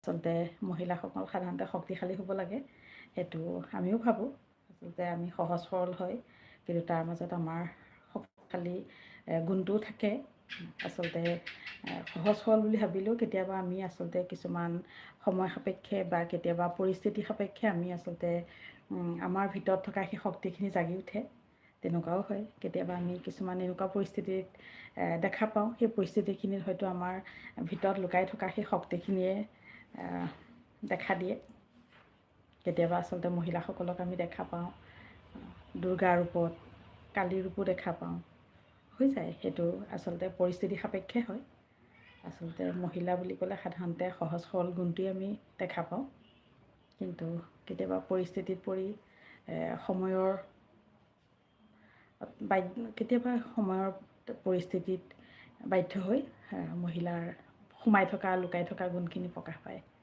আচলতে মহিলাসকল সাধাৰণতে শক্তিশালী হ'ব লাগে, সেইটো আমিও ভাবোঁ। আচলতে আমি সহজ সৰল হয়, কিন্তু তাৰ মাজত আমাৰ শক্তিশালী গুণটোও থাকে। আচলতে সহজ সৰল বুলি ভাবিলেও কেতিয়াবা আমি আচলতে কিছুমান সময় সাপেক্ষে বা কেতিয়াবা পৰিস্থিতি সাপেক্ষে আমি আচলতে আমাৰ ভিতৰত থকা সেই শক্তিখিনি জাগি উঠে, তেনেকুৱাও হয়। কেতিয়াবা আমি কিছুমান এনেকুৱা পৰিস্থিতিত দেখা পাওঁ, সেই পৰিস্থিতিখিনিত হয়তো আমাৰ ভিতৰত লুকাই থকা সেই শক্তিখিনিয়ে দেখা দিয়ে। কেতিয়াবা আচলতে মহিলাসকলক আমি দেখা পাওঁ দুৰ্গা ৰূপত, কালী ৰূপো দেখা পাওঁ, হৈ যায়। সেইটো আচলতে পৰিস্থিতি সাপেক্ষে হয়। আচলতে মহিলা বুলি ক'লে সাধাৰণতে সহজ সৰল গুণটোৱে আমি দেখা পাওঁ, কিন্তু কেতিয়াবা পৰিস্থিতিত পৰি সময়ৰ কেতিয়াবা সময়ৰ পৰিস্থিতিত বাধ্য হৈ মহিলাৰ সোমাই থকা লুকাই থকা গুণখিনি প্ৰকাশ পায়।